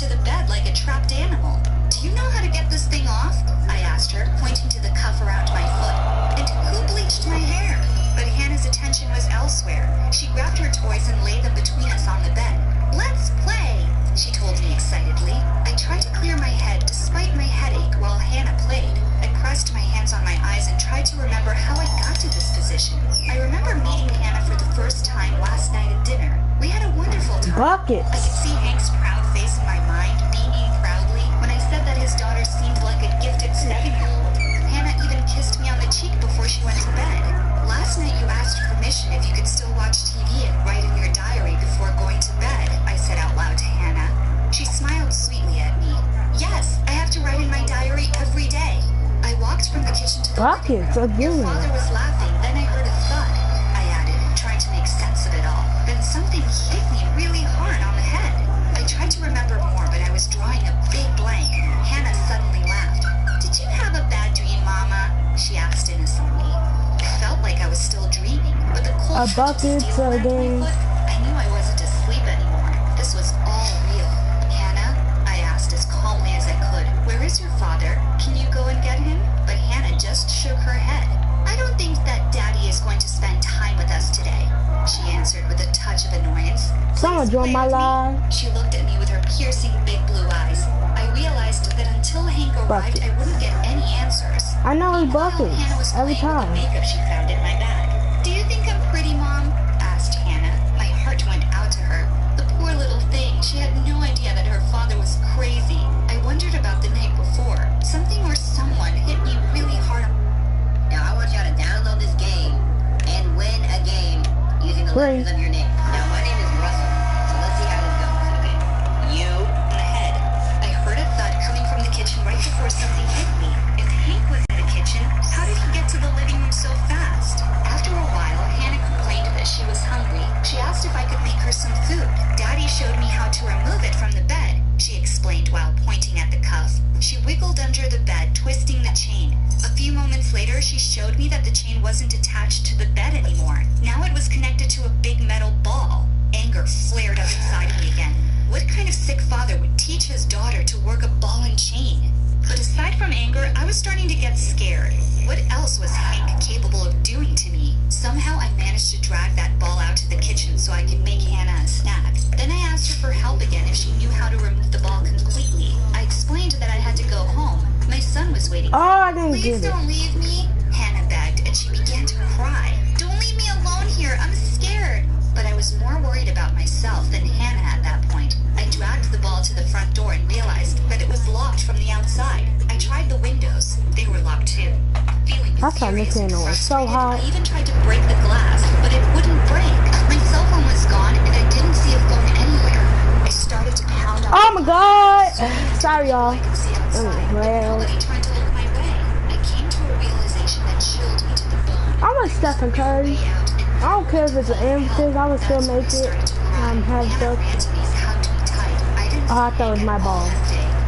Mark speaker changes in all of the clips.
Speaker 1: to the bed like a trapped animal. Do you know how to get this thing off? I asked her, pointing to the cuff around my foot. And who bleached my hair? But Hannah's attention was elsewhere. She grabbed her toys and laid them between us on the bed. Let's play, she told me excitedly. I tried to clear my head despite my headache while Hannah played. I pressed my hands on my eyes and tried to remember how I got to this position. I remember meeting Hannah for the first time last night at dinner. We had a wonderful time.
Speaker 2: Buckets.
Speaker 1: I could see Hank's proud face in my mind, beaming proudly when I said that his daughter seemed like a gifted 7-year-old. Hannah even kissed me on the cheek before she went to bed. Last night you asked permission if you could still watch TV and write in your diary before going to bed, I said out loud to Hannah. She smiled sweetly at me. Yes, I have to write in my diary every day. I walked from the kitchen to the living room. Your father was laughing, then I heard a thud, I added, trying to make sense of it all. Then something hit me really hard on the head. I tried to remember more, but I was drawing a big blank. Hannah suddenly laughed. Did you have a bad dream, Mama? She asked innocently. I felt like I was still dreaming, but the cold touch of steel around my foot, I knew I wasn't asleep anymore. This was all real. Hannah, I asked as calmly as I could, where is your father? Can you go and get him? But Hannah just shook her head. I don't think that Daddy is going to spend time with us today, she answered with a touch of annoyance.
Speaker 2: Someone join my live.
Speaker 1: She looked at me with her piercing big blue eyes. I realized that until Hank arrived, I wouldn't get any answers.
Speaker 2: I know it's buckets every time.
Speaker 1: The makeup she found in my bag. Do you think I'm pretty, Mom? Asked Hannah. My heart went out to her. The poor little thing. She had no idea that her father was crazy. I wondered about the night before. Something or someone hit me really hard. Now I want y'all to download this game and win a game using the letters of your name. Now my name is Russell, so let's see how this goes, okay? You in the head. I heard a thud coming from the kitchen right before something hit me. If Hank was in the kitchen, how did he get to the living room so fast? After a while, Hannah complained that she was hungry. She asked if I could make her some food. Daddy showed me how to remove it from the bed, she explained while pointing at the cuff. She wiggled under the bed, twisting the chain. A few moments later, she showed me that the chain wasn't attached to the bed anymore. Now it was connected to a big metal ball. Anger flared up inside me again. What kind of sick father would teach his daughter to work a ball and chain? But aside from anger, I was starting to get scared. What else was Hank capable of doing to me? Somehow I managed to drag that ball out to the kitchen so I could make Hannah a snack. Then I asked her for help again if she knew how to remove the ball completely. I explained that I had to go home. My son was waiting. Please don't leave me, Hannah begged, and she began to cry. Don't leave me alone here. I'm scared. But I was more worried about myself than Hannah at that point. I dragged the ball to the front door and realized that it was locked from the outside. I tried the windows. They were locked too. Feeling furious and frustrated, I even tried to break the glass, but it wouldn't break. My cell phone was gone, and I didn't see a phone anywhere. I started to pound on.
Speaker 2: Oh my God! Sorry, y'all.
Speaker 1: Well, I tried to look my way. I came to a realization that chilled me to the bone.
Speaker 2: I'm a Stephen Curry. I don't care if it's an emphasis, I would still make it. Have stuff. Oh, I thought it was my ball.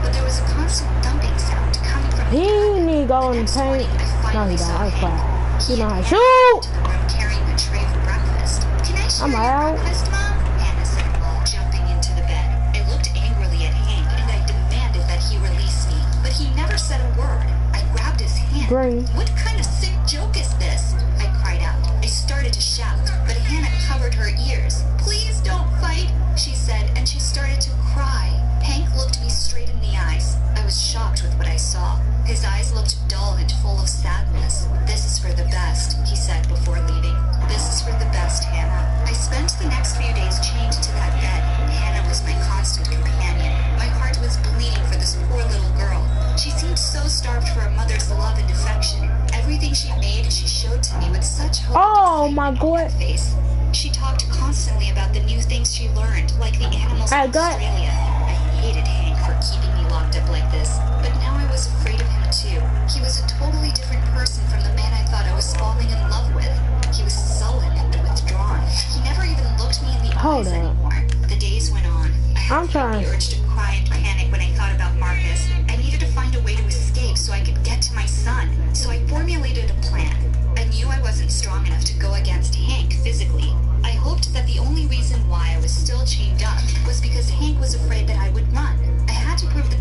Speaker 1: But there was a constant thumping sound coming from
Speaker 2: he need to go in the paint. No, he don't. I was fine. He know how to shoot.
Speaker 1: Carrying a tray for breakfast. Can I share your breakfast, Mom? Hannah said while jumping into the bed. I looked angrily at Hank and I demanded that he release me, but he never said a word. I grabbed his hand. What kind of sick joke is this? I cried out. I started to shout, but Hannah covered her ears. Please don't fight, she said, and she started to cry. Hank looked me straight in the eyes. I was shocked with what I saw. His eyes looked dull and full of sadness. This is for the best, he said before leaving. This is for the best, Hannah. I spent the next few days chained to that bed. Hannah was my constant companion. My heart was bleeding for this poor little girl. She seemed so starved for a mother's love and affection. Everything she made, she showed to me with such hope.
Speaker 2: Oh my God!
Speaker 1: Face. She talked constantly about the new things she learned, like the animals in Australia. I hated Hank for keeping me locked up like this, but now I was afraid of him too. He was a totally different person from the man I thought I was falling in love with. He was sullen and withdrawn. He never even looked me in the eyes anymore. The days went on. I had the urge to cry and panic when I thought about Marcus. I needed to find a way to escape so I could get to my son. So I formulated a plan. I knew I wasn't strong enough to go against Hank physically. I hoped that the only reason why I was still chained up was because Hank was afraid that I would run. I had to prove that.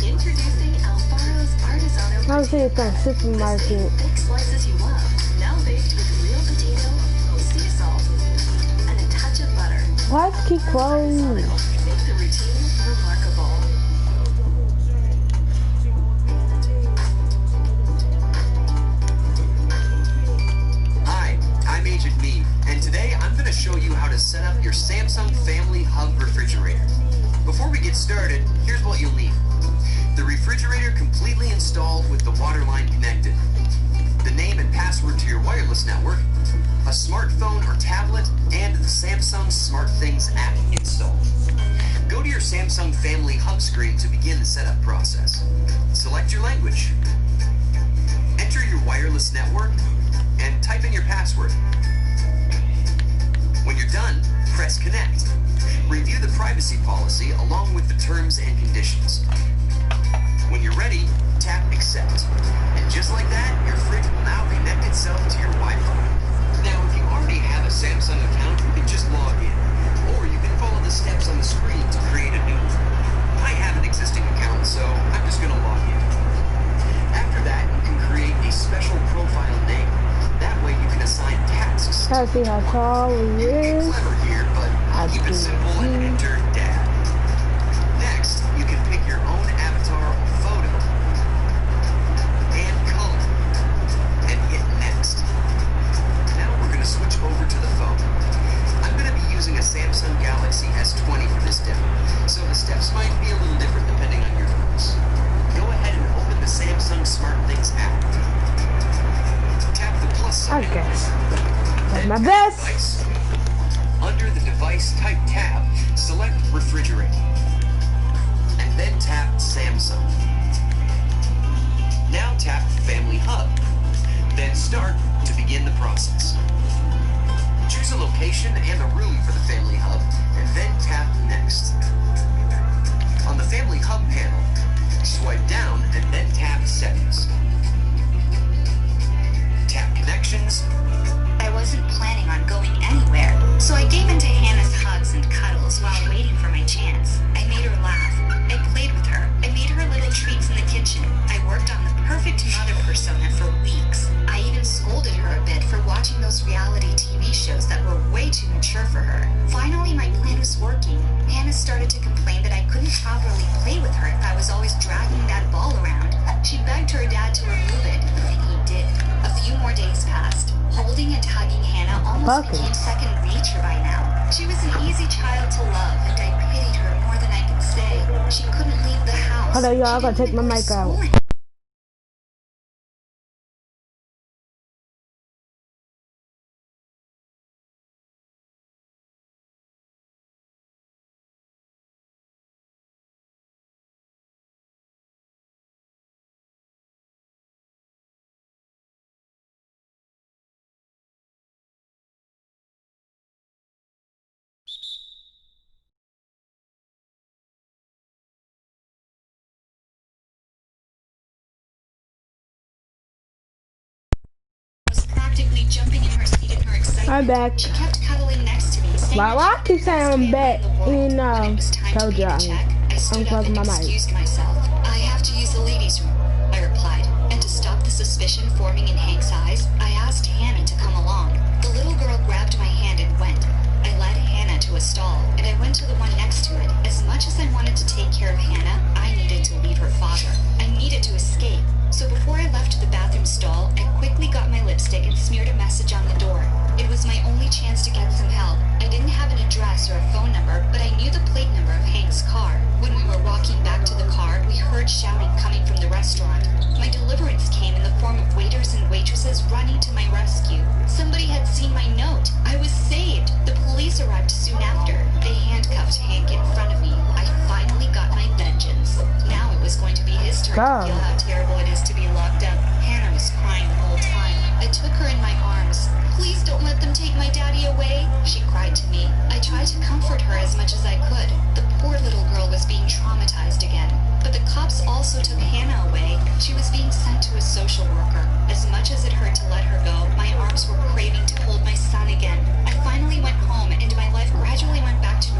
Speaker 1: Introducing Alfaro's Artisano.
Speaker 2: I was saying it's like supermarket.
Speaker 1: Thick slices you love. Now baked with real potato, sea salt, and a touch of butter.
Speaker 2: Why does it keep closing?
Speaker 1: Make the routine remarkable.
Speaker 3: Hi, I'm Agent Me, and today I'm going to show you how to set up your Samsung Family Hub refrigerator. Before we get started, here's what you'll need. The refrigerator completely installed with the water line connected. The name and password to your wireless network, a smartphone or tablet, and the Samsung SmartThings app installed. Go to your Samsung Family Hub screen to begin the setup process. Select your language. Enter your wireless network and type in your password. When you're done, press connect. Review the privacy policy along with the terms and conditions. When you're ready, tap accept. And just like that, your fridge will now connect itself to your Wi-Fi. Now, if you already have a Samsung account, you can just log in. Or you can follow the steps on the screen to create a new one. I have an existing account, so I'm just going to log in. After that, you can create a special profile name. That way you can assign tasks.
Speaker 2: Let's see how tall he
Speaker 3: You're
Speaker 2: is.
Speaker 3: clever here, but I'll keep it simple and enter Dad. Next, you can pick your own avatar or photo and color and hit next. Now we're going to switch over to the phone. I'm going to be using a Samsung Galaxy S20 for this demo, so the steps might be a little different depending on your device. Go ahead and open the Samsung SmartThings app. Tap the plus sign.
Speaker 2: I guess. That's
Speaker 3: Then
Speaker 2: my
Speaker 3: tap
Speaker 2: best.
Speaker 3: Device. Under the device type tab, select refrigerator. And then tap Samsung. Now tap Family Hub. Then start to begin the process. Choose a location and a room for the Family Hub, and then tap Next. On the Family Hub panel, swipe down and then tap Settings. Tap Connections.
Speaker 1: I wasn't planning on going anywhere, so I gave into Hannah's hugs and cuddles while waiting for my chance. I made her laugh. I played with her. I made her little treats in the kitchen. I worked on the perfect mother persona for weeks. I even scolded her a bit for watching those reality TV shows that were way too mature for her. Finally, my plan was working. Hannah started to complain that I couldn't properly play with her if I was always dragging that ball around. She begged her dad to remove it, and he did. A few more days passed. Holding and hugging Hannah almost became second nature by now. She was an easy child to love, and I pitied her more than I could say. She couldn't leave the house.
Speaker 2: Hold on, y'all. I
Speaker 1: She
Speaker 2: gotta
Speaker 1: didn't
Speaker 2: take my
Speaker 1: go to
Speaker 2: mic out.
Speaker 1: school was practically jumping in her seat in her excitement.
Speaker 2: I'm back.
Speaker 1: She kept cuddling next to me, saying
Speaker 2: Why
Speaker 1: that
Speaker 2: I keep saying I'm back? You know,
Speaker 1: when it was time to
Speaker 2: told
Speaker 1: pay
Speaker 2: you
Speaker 1: the check, I stood up
Speaker 2: unclosed
Speaker 1: and
Speaker 2: my mic.
Speaker 1: excused myself. I have to use the ladies' room, I replied. And to stop the suspicion forming in Hank's eyes, I asked Hannah to come along. The little girl grabbed my hand and went. I led Hannah to a stall, and I went to the one next to it. As much as I wanted to take care of Hannah, I needed to leave her father. I needed to escape. So before I left the bathroom stall, I quickly got my lipstick and smeared a message on the door. It was my only chance to get some help. I didn't have an address or a phone number, but I knew the plate number of Hank's car. When we were walking back to the car, we heard shouting coming from the restaurant. My deliverance came in the form of waiters and waitresses running to my rescue. Somebody had seen my note. I was saved. The police arrived soon after. They handcuffed Hank in front of me. I finally got my vengeance. Now it was going to be his turn to feel how terrible it is to be locked up. Hannah was crying the whole time. I took her in my arms. Please don't let them take my daddy away, she cried to me. I tried to comfort her as much as I could. The poor little girl was being traumatized again. But the cops also took Hannah away. She was being sent to a social worker. As much as it hurt to let her go, my arms were craving to hold my son again. I finally went home, and my life gradually went back to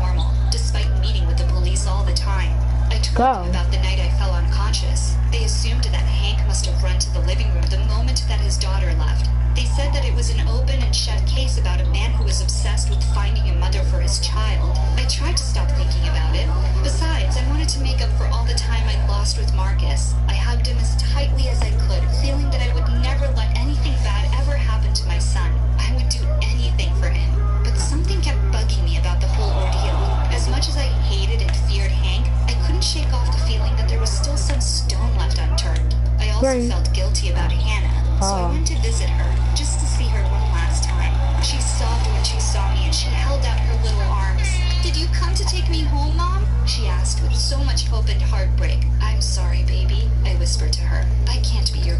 Speaker 1: told them about the night I fell unconscious. They assumed that Hank must have run to the living room the moment that his daughter left. They said that it was an open and shut case about a man who was obsessed with finding a mother for his child. I tried to stop thinking about it. Besides, I wanted to make up for all the time I'd lost with Marcus. I hugged him as tightly as I could, feeling that I would never let anything bad ever happen to my son. I would do anything for him. But something kept bugging me about the whole ordeal. As much as I hated and feared Hank, I couldn't shake off the feeling that there was still some stone left unturned. I also felt guilty about Hannah, so I went to visit her, just to see her one last time. She sobbed when she saw me and she held out her little arms. "Did you come to take me home, Mom?" she asked with so much hope and heartbreak. "I'm sorry, baby," I whispered to her. "I can't be your..."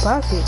Speaker 2: Bucket.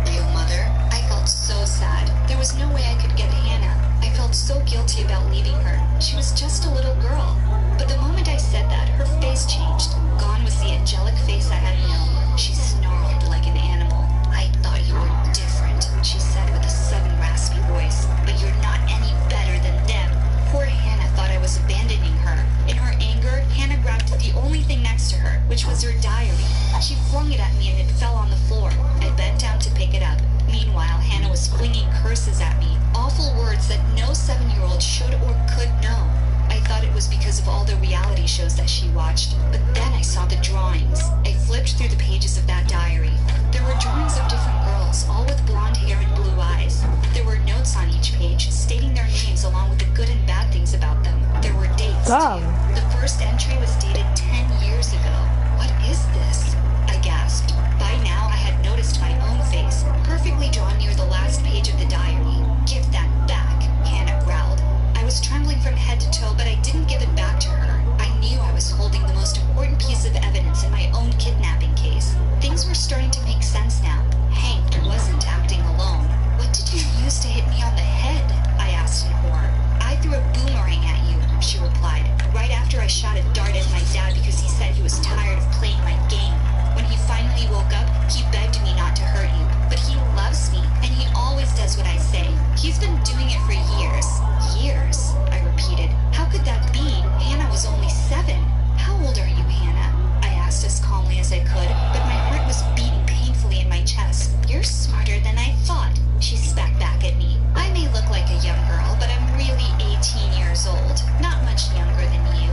Speaker 1: Real mother, I felt so sad. There was no way I could get Hannah. I felt so guilty about leaving her. She was just a little girl. But the moment I said that, her face changed. Gone was the angelic face I had known. She snarled like an animal. "I thought you were different," she said with a sudden raspy voice. "But you're not any better than them." Poor Hannah thought I was abandoning her. In her anger, Hannah grabbed the only thing next to her, which was her diary. She flung it at me and it fell on the floor. I bent down to pick it up. Meanwhile, Hannah was flinging curses at me, awful words that no 7-year-old should or could know. I thought it was because of all the reality shows that she watched, but then I saw the drawings. I flipped through the pages of that diary. There were drawings of different girls, all with blonde hair and blue eyes. There were notes on each page, stating their names along with the good and bad things about them. There were dates, too. The first entry was dated 10 years ago. "What is this?" I gasped. By now, I had noticed my own face, perfectly drawn near the last page of the diary. "Give that back," Hannah growled. I was trembling from head to toe, but I didn't give it back to her. I knew I was holding the most important piece of evidence in my own kidnapping case. Things were starting to make sense now. Hank wasn't acting alone. "What did you use to hit me on the head?" I asked in horror. "I threw a boomerang at you," she replied, "right after I shot a dart at my dad because he said he was tired of playing my game. When he finally woke up, he begged me not to hurt you. But he loves me, and he always does what I say. He's been doing it for years." "Years?" I repeated. "How could that be? Hannah was only 7. How old are you, Hannah?" I asked as calmly as I could, but my heart was beating painfully in my chest. "You're smarter than I thought," she spat back at me. "I may look like a young girl, but I'm really 18 years old. Not much younger than you."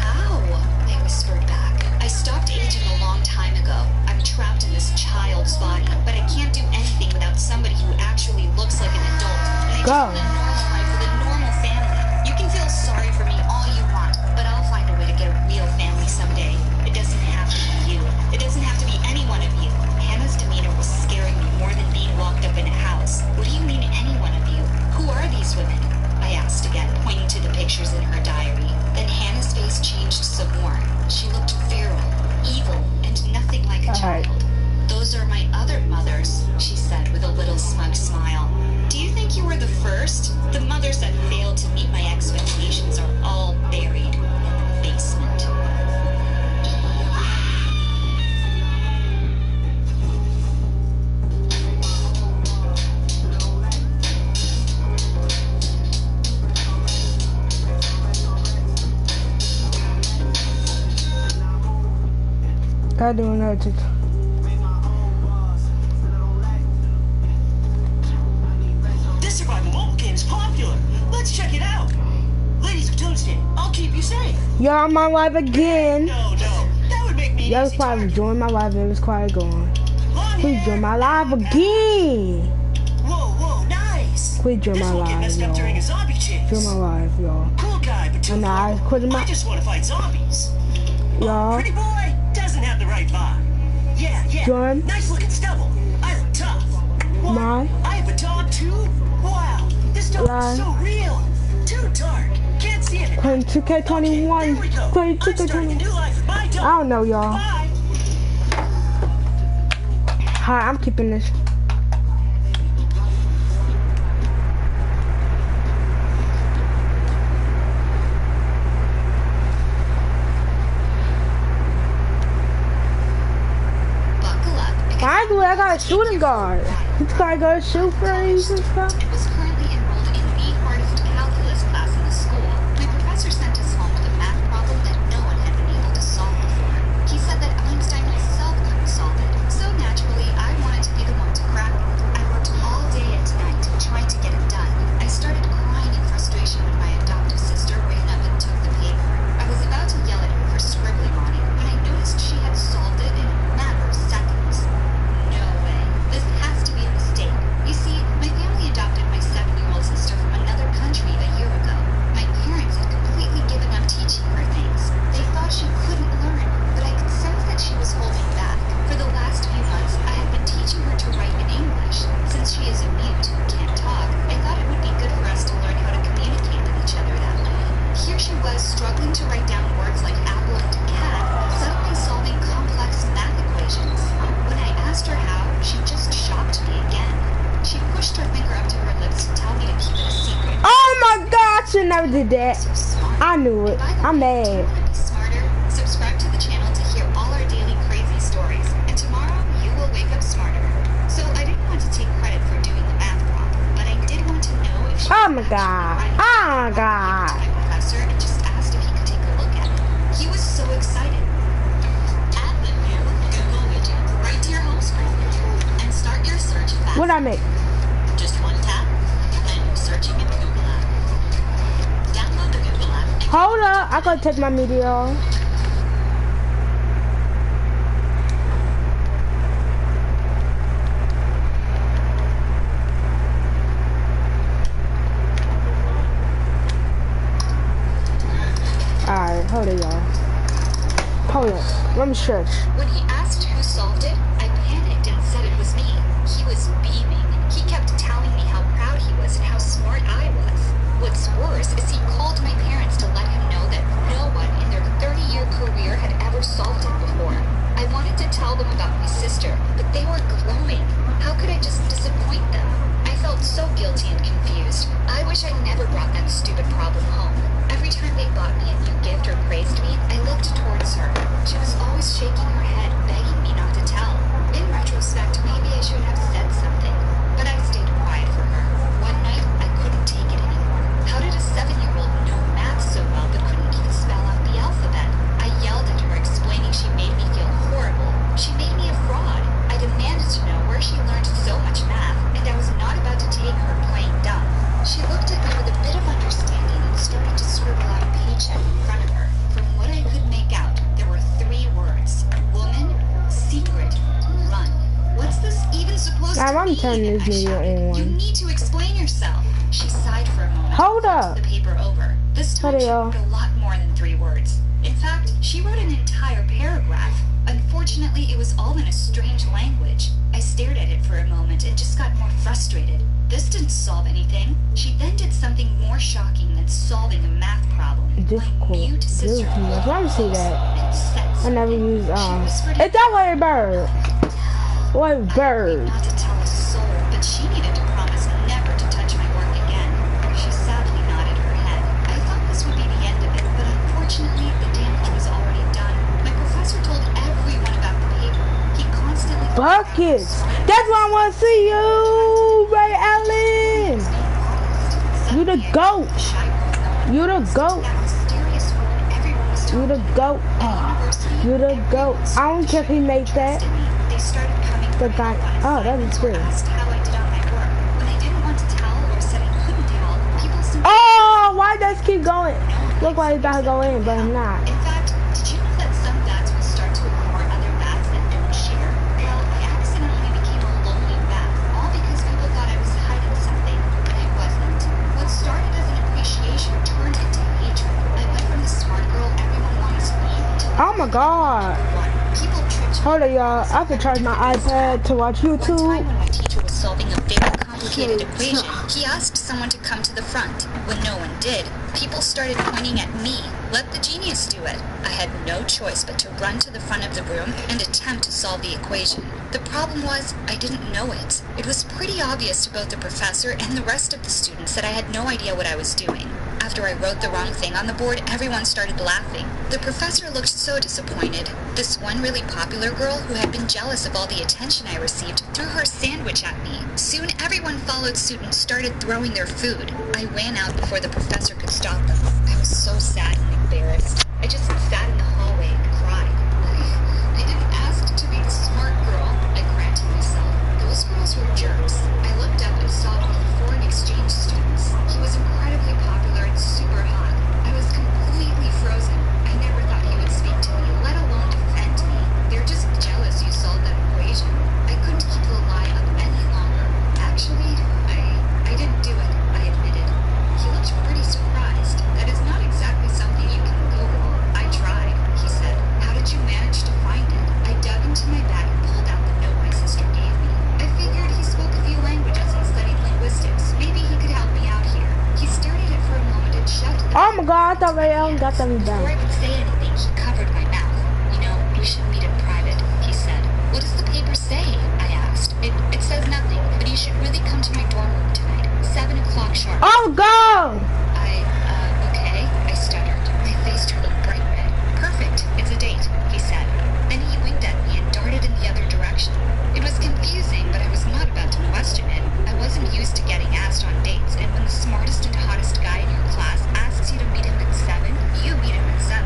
Speaker 1: "How?" I whispered back. "I stopped aging a long time ago. I'm trapped in this child's body, but I can't do anything without somebody who actually looks like an adult. And I just want a normal life with a normal family. You can feel sorry for me all you want, but I'll find a way to get a real family someday. It doesn't have to be you. It doesn't have to be any one of you." Hannah's demeanor was scaring me more than being locked up in a house. "What do you mean, any one of you? Who are these women?" I asked again, pointing to the pictures in her diary. Then Hannah's face changed some more. She looked feral, evil, and nothing like a child. "Those are my other mothers," she said with a little smug smile. "Do you think you were the first? The mothers that failed to meet my expectations are all buried in the basement."
Speaker 2: I don't know.
Speaker 4: This survival mobile game is popular. Let's check it out. Ladies of Toadstool, I'll keep you safe.
Speaker 2: You're on my live again.
Speaker 4: No, that would make me.
Speaker 2: Y'all probably join my live and it's quiet going. Please join my live again.
Speaker 4: Whoa, nice.
Speaker 2: Please join my live,
Speaker 4: messed up during a zombie chase.
Speaker 2: Join my live, y'all.
Speaker 4: Cool guy, but too
Speaker 2: I
Speaker 4: just want to fight zombies.
Speaker 2: Y'all.
Speaker 4: Pretty boy doesn't have the right vibe. Yeah.
Speaker 2: Join.
Speaker 4: Nice looking stubble. I look tough. What? I have a dog too? Wow, this dog is so real. Too dark. Can't see it.
Speaker 2: Playing 2K21.
Speaker 4: Okay,
Speaker 2: Playing 2K21. I don't know, y'all. Hi, I'm keeping this. Exactly, I got a shooting guard. This guy gonna shoot freeze and stuff.
Speaker 1: And was currently enrolled in the hardest calculus class in the school. My professor sent us home with a math problem that no one had been able to solve before. He said that Einstein himself couldn't solve it. So naturally, I wanted to be the one to crack it. I worked all day and night trying to get it done. I started crying in frustration when my adoptive sister ran up and took the paper. I was about to yell at her for scribbling on it when I noticed she had solved it in a matter of seconds. No way. This has to be a mistake. You see, my family adopted my 7-year-old sister from another country a year ago. My parents had completely given up teaching her things. They thought she couldn't learn, but I could sense that she was holding back. For the last few months, I had been teaching her to write in English. Since she is a mute who can't talk, I thought it would be good for us to learn how to communicate with each other that way. Here she was, struggling to write down words like apple and cat, suddenly solving complex math equations. When I asked her how, she just shocked me again. She pushed her finger up to her lips to tell me to keep it a secret.
Speaker 2: Oh my God, I should never did that.
Speaker 1: So smart.
Speaker 2: I knew it. I'm mad.
Speaker 1: Do you want to be smarter? Subscribe to the channel to hear all our daily crazy stories. And tomorrow, you will wake up smarter. So I didn't want to take credit for doing the math problem, but I did want to know if she
Speaker 2: Oh my God. Oh my God.
Speaker 1: to my professor and just asked if he could take a look at it. He was so excited. Add the new Google widget right to your home screen and start your search fast.
Speaker 2: What I make?
Speaker 1: Just one tap, then searching in the Google app. Download the Google app and
Speaker 2: Hold up, I gotta take my media off. Alright, hold it, y'all. Hold on, let me stretch.
Speaker 1: when he asked who solved it, I panicked and said it was me. He was beaming. He kept telling me how proud he was and how smart I was. What's worse is he called my parents to let him know that no one in their 30-year career had ever solved it before. I wanted to tell them about my sister, but they were glowing. How could I just disappoint them? I felt so guilty and confused. I wish I'd never brought that stupid problem home. Every time they bought me a new gift or praised me, I looked towards her. She was always shaking her head, begging me not to tell. In retrospect, maybe I should have said something, but I stayed quiet for her. One night, I couldn't take it anymore. How did a 7-year-old know math so well but couldn't even spell out the alphabet? I yelled at her, explaining she made me feel horrible. She made me a fraud. I demanded to know where she learned so much math, and I was not about to take her playing dumb. She looked at me with a bit of understanding and started to scribble out a paycheck in front of her. From what I could make out, there were 3 words. Woman, secret, run. What's this even supposed to
Speaker 2: I'm
Speaker 1: mean?
Speaker 2: turning this
Speaker 1: I
Speaker 2: video
Speaker 1: shouted. You
Speaker 2: on.
Speaker 1: need to explain yourself. She sighed for a moment.
Speaker 2: Hold
Speaker 1: and
Speaker 2: up.
Speaker 1: flipped the paper over. This time
Speaker 2: Hold
Speaker 1: she
Speaker 2: it, y'all.
Speaker 1: wrote a lot more than 3 words. In fact, she wrote an entire paragraph. Unfortunately, it was all in a strange language. I stared at it for a moment and just got more frustrated. This didn't solve anything. She then did something more shocking than solving a math problem.
Speaker 2: Difficult.
Speaker 1: My mute sister
Speaker 2: Difficult. Let me see that.
Speaker 1: and said
Speaker 2: I never use
Speaker 1: She whispered
Speaker 2: It's that way, bird. What bird?
Speaker 1: not to tell a soul, but she needed to promise never to touch my work again. She sadly nodded her head. I thought this would be the end of it, but unfortunately, the damage was already done. My professor told everyone about the paper. He constantly
Speaker 2: Buckets. That's why I want to see you, Ray Allen. You the goat. You the goat. You the goat. You the goat. I don't care if he made that.
Speaker 1: They started coming
Speaker 2: The guy. Oh, that is good.
Speaker 1: asked how I did on my work. When I didn't want to tell or said I couldn't tell, people simply
Speaker 2: Oh, why does keep going? Look like he's about to go in, but I'm not.
Speaker 1: In fact, did you know that some bats will start to ignore other bats that don't share? Well, I accidentally became a lonely bat, all because people thought I was hiding something, but I wasn't. What started as an appreciation turned into hatred. I went from the smart girl everyone wanted to be to
Speaker 2: Oh my God.
Speaker 1: one. People tripped me.
Speaker 2: Hold on, y'all. I have to charge my iPad to watch
Speaker 1: One time
Speaker 2: YouTube.
Speaker 1: when my teacher was solving a very complicated equation, he asked someone to come to the front. When no one did, people started pointing at me. Let the genius do it. I had no choice but to run to the front of the room and attempt to solve the equation. The problem was, I didn't know it. It was pretty obvious to both the professor and the rest of the students that I had no idea what I was doing. After I wrote the wrong thing on the board, everyone started laughing. The professor looked so disappointed. This one really popular girl who had been jealous of all the attention I received threw her sandwich at me. Soon everyone followed suit and started throwing their food. I ran out before the professor could stop them. I was so sad and embarrassed. I just sat in the hallway and cried. I didn't ask to be the smart girl, I cried to myself. Those girls were jerks. I looked up and saw one of the foreign exchange students. He was incredibly popular and super hot. I was completely frozen. I never thought he would speak to me, let alone defend me. They're just jealous you solved that equation. I couldn't keep the lie up any longer. Actually, I didn't do it, I admitted. He looked pretty surprised. That is not exactly something you can Google. I tried, he said. How did you manage to find it? I dug into my bag and pulled out the note my sister gave me. I figured he spoke a few languages and studied linguistics. Maybe he could help me out here. He stared at it for a moment and shouted.
Speaker 2: Oh my god, I thought Rayon got them
Speaker 1: Before I
Speaker 2: down.
Speaker 1: could say anything, he covered my mouth. You know, we should meet in private, he said. What does the paper say? I asked. It says nothing, but you should really come to my dorm room tonight. 7 o'clock sharp.
Speaker 2: Oh god!
Speaker 1: Okay, I stuttered. My face turned bright red. Perfect, it's a date, he said. Then he winked at me and darted in the other direction. It was confusing, but I was not about to question it. I wasn't used to getting asked on dates, and when the smartest and hottest guy in your class asks you to meet him at 7, you meet him at 7.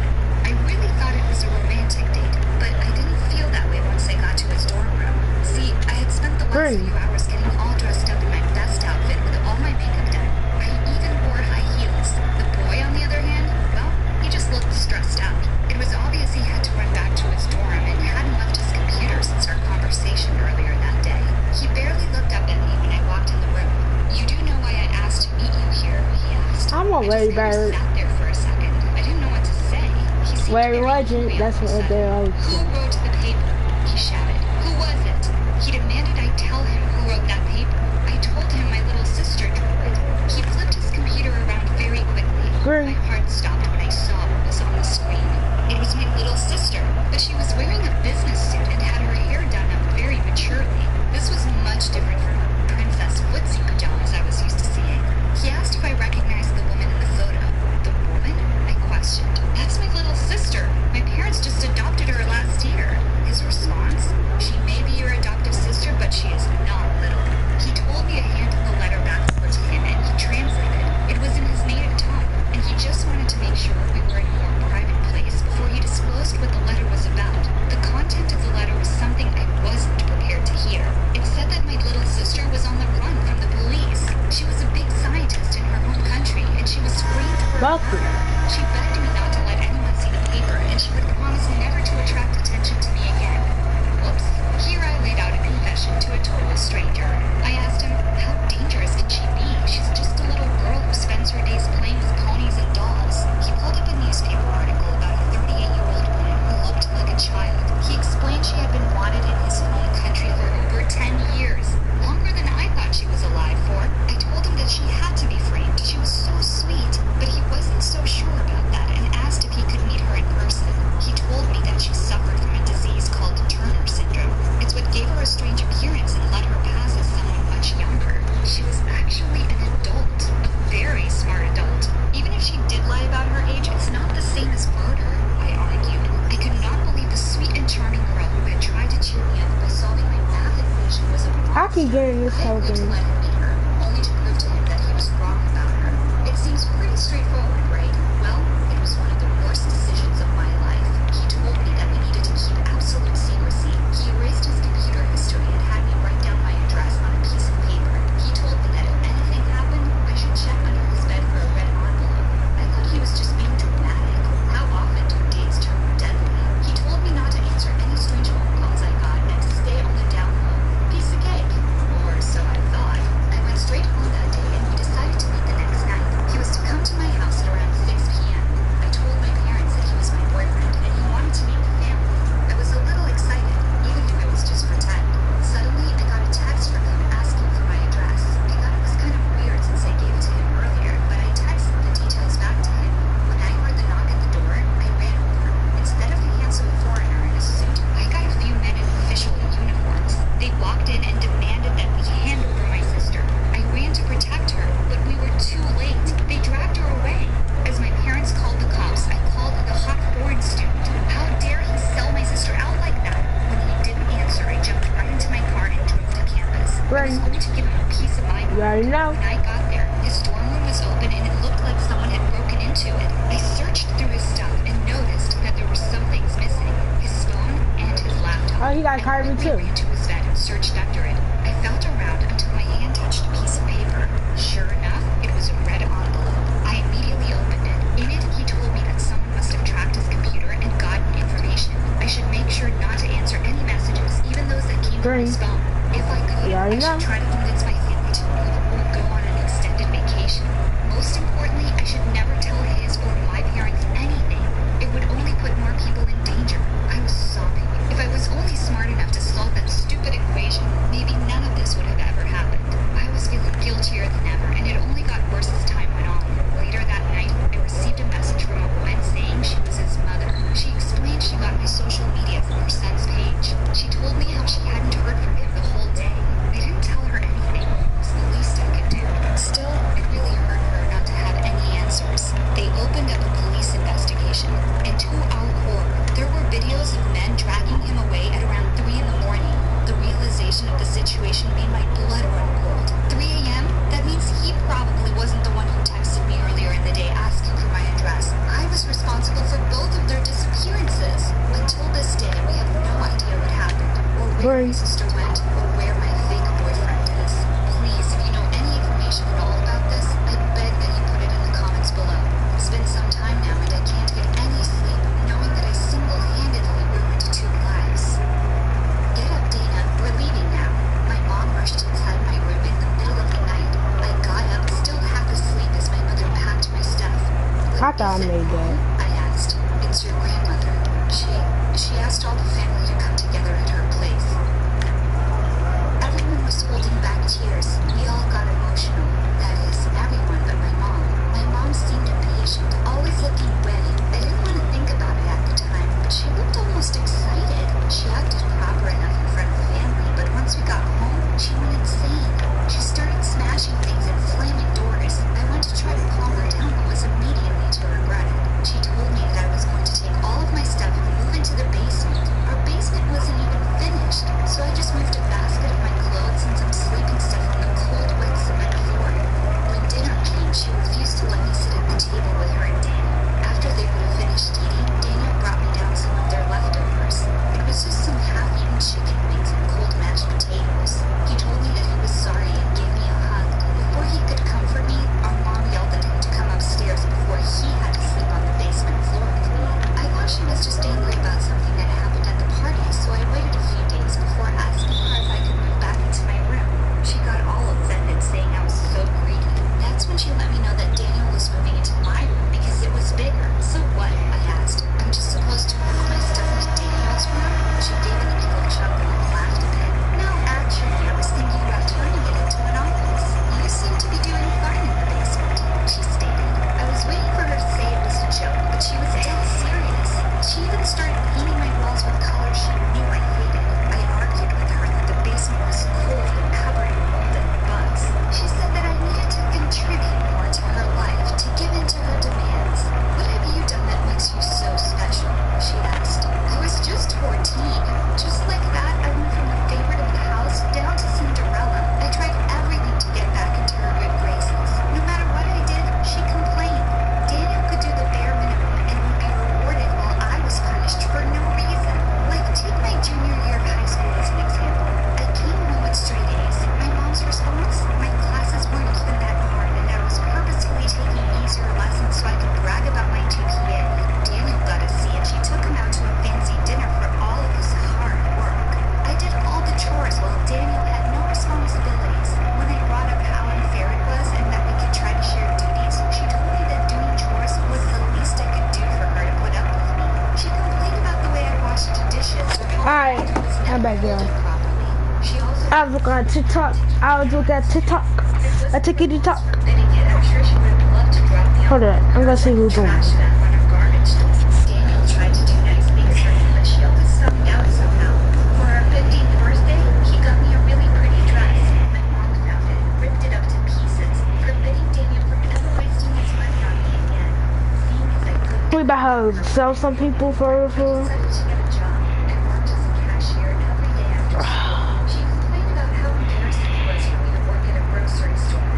Speaker 1: I really thought it was a romantic date, but I didn't feel that way once I got to his dorm room. See, I had spent the last few hours getting all dressed up in my best outfit with all my makeup done. I even wore high heels. The boy, on the other hand, well, he just looked stressed out. It was obvious he had to run back to his dorm and hadn't left his computer since our conversation earlier that day. He barely looked up at me when I walked in the room. You do know why I asked to meet you here? He asked.
Speaker 2: I'm a
Speaker 1: I
Speaker 2: very
Speaker 1: just kind of
Speaker 2: bad.
Speaker 1: sat there for a second. I didn't know what to say. He seemed
Speaker 2: Very
Speaker 1: very
Speaker 2: legend,
Speaker 1: angry.
Speaker 2: that's what
Speaker 1: He said,
Speaker 2: they always
Speaker 1: Who
Speaker 2: say.
Speaker 1: wrote the paper? He shouted. Who was it? He demanded I tell him who wrote that paper. I told him my little sister drew it. He flipped his computer around very quickly.
Speaker 2: Green.
Speaker 1: My heart stopped when I saw what was on the screen. It was my little sister, but she was wearing a business suit and had her hair done up very maturely. This was much different from the princess footsie pajamas I was used to seeing. He asked if I recognized the woman in the photo. The woman? I questioned. That's my little sister. My parents just adopted her last year. His response? She may be your adoptive sister, but she is not little. He told me to hand the letter back over to him, and he translated. It was in his native tongue, and he just wanted to make sure we were in a more private place before he disclosed what the letter was about. The content of the letter was something I wasn't prepared to hear. It said that my little sister was on the run from the police. She was a big scientist in her home country, and she was framed for
Speaker 2: Bucky.
Speaker 1: murder. She begged me not to let anyone see the paper, and she would promise never to attract attention to me again. Whoops. Here I laid out a confession to a total stranger. I asked him, how dangerous can she be? She's just a little girl who spends her days playing with ponies and dolls. He pulled up a newspaper article about a 38-year-old woman who looked like a child. He explained she had been wanted in his home country for over 10 years. Longer than I thought she was alive for. I told him that she had to be framed. She was so sweet, but he wasn't so sure about that and asked if he could meet her in person. He told me that she suffered from a disease called Turner syndrome. It's what gave her a strange appearance and let her pass as someone much younger. She was actually an adult, a very smart adult. Even if she did lie about her age, it's not the same as murder, I argued. I could not believe the sweet and charming girl who had tried to cheer me up by solving my math equation was a monster.
Speaker 2: I keep getting this
Speaker 1: I
Speaker 2: whole
Speaker 1: agreed to
Speaker 2: thing.
Speaker 1: let him meet her, only to prove to him that he was wrong about her. It seems pretty straightforward, right? Well, it was one of the worst decisions of my life. He told me that we needed to keep absolute secrecy. He erased his computer history and had me write down my address on a piece of paper. He told me that if anything happened, I should check under his bed for a red envelope. I thought he was just being dramatic. How often do dates turn deadly? He told me not to answer any strange phone calls I got and to stay on the down low. Piece of cake. Or so I thought.
Speaker 2: already know.
Speaker 1: When I got there, his dorm room was open and it looked like someone had broken into it. I searched through his stuff and noticed that there were some things missing. His phone and his laptop.
Speaker 2: Oh, he got Kyrie
Speaker 1: I
Speaker 2: too.
Speaker 1: ran to his bed and searched under it. I felt around until my hand touched a piece of paper. Sure enough, it was a red envelope. I immediately opened it. In it, he told me that someone must have tracked his computer and gotten information. I should make sure not to answer any messages, even those that came from his phone. If I could,
Speaker 2: Yeah,
Speaker 1: I
Speaker 2: I know.
Speaker 1: should try to convince my family to move or go on an extended vacation. Most importantly, I should never tell his or my parents anything. It would only put more people in danger. I was sobbing. If I was only smart enough to solve that stupid equation, maybe none of this would have ever happened. I was feeling guiltier than ever, and it only got worse as time went on. Later that night, I received a message from a woman saying she was his mother. She explained she got my social media from her son's page. She told me how she hadn't heard from him the whole day. I didn't tell her anything. It was the least I could do. Still, it really hurt her not to have any answers. They opened up a police investigation, and to our horror, there were videos of men dragging him away at around 3 in the morning. The realization of the situation made my blood run cold. 3 a.m.? That means he probably wasn't the one who texted me earlier in the day asking for my address. I was responsible for both of their disappearances. Until this day, we have no idea what happened, or where my sister went, or where my fake boyfriend is. Please, if you know any information at all about this, I beg that you put it in the comments below. It's been some time now and I can't get any sleep, knowing that I single-handedly ruined 2 lives. Get up, Dana. We're leaving now. My mom rushed inside my room in the middle of the night. I got up, still half asleep as my mother packed my stuff.
Speaker 2: I thought I made that.
Speaker 1: I asked. It's your grandmother. She asked all the family to come together at her place. Everyone was holding back tears. We all got emotional. That is, everyone but my mom. My mom seemed impatient, always looking away. I didn't want to think about it at the time, but she looked almost excited. She acted proper enough in front of the family, but once we got home, she went insane. She started smashing things and slamming doors. I went to try to calm her down, but was immediately to regret it. She told me that I was going to take all of my stuff and move into the basement. Our basement wasn't even finished, so I just moved a basket of my clothes and some sleeping stuff on the cold, wet cement floor. When dinner came, she refused to let me sit at the table with her and Daniel. After they would have finished eating, Daniel brought me down some of their leftovers. It was just some half-eaten chicken wings and cold mashed potatoes. He told me that he was sorry and gave me a hug. Before he could comfort me, our mom yelled at him to come upstairs before he had to sleep on the basement floor with me. I thought she was just angry about something that happened at the party, so I waited a few days before asking her if I could move back into my room. She got all offended, saying I was so greedy. That's when she let me know that Daniel was moving into my room because it was bigger. So what? I asked. I'm just supposed to move my stuff into Daniel's room? She gave an evil chuckle and laughed a bit. No, actually, I was thinking about turning it into an office. You seem to be doing fine in the basement, she stated. I was waiting for her to say it was a joke, but she was dead serious. She even started painting my walls with colors she knew I hated. I argued with her that the basement was cold and covered in mold and bugs. She said that I needed to contribute more to her life, to give in to her demands. What have you done that makes you so special? She asked. I was just 14. Just like that, I went from the favorite of the house down to Cinderella. I tried everything to get back into her good graces. No matter what I did, she complained. Daniel could do the bare minimum and would be rewarded while I was punished for no reason. Like, take my junior year of high school as an example. I came home with straight A's. My mom's response? My classes weren't even that hard, and I was purposefully taking easier lessons so I could brag about my GPA. Daniel got a C, and she took him out to a fancy dinner for all of his hard work. I did all the chores while Daniel had no responsibilities. When I brought up how unfair it was and that we could try to share duties, she told me that doing chores was the least I could do for her to put up with me. She complained about the way I washed dishes or how
Speaker 2: Alright,
Speaker 1: my was
Speaker 2: I'm
Speaker 1: never
Speaker 2: back there.
Speaker 1: folded properly. She also
Speaker 2: I was looking at TikTok. I was looking at TikTok. I took it to talk.
Speaker 1: admitting it. I'm sure she would have loved to drop me off
Speaker 2: Hold on, I'm gonna see who's doing
Speaker 1: trash
Speaker 2: it.
Speaker 1: bin when her garbage dump. Daniel tried to do nice things for me, but she always stung me out somehow. For our 15th birthday, he got me a really pretty dress. My mom found it, ripped it up to pieces, forbidding Daniel from ever wasting his money on me again. Seeing as I couldn't
Speaker 2: We about how to sell some people for
Speaker 1: decided to get a job and worked as a cashier every day after school. She complained about how embarrassing it was for me to work at a grocery store.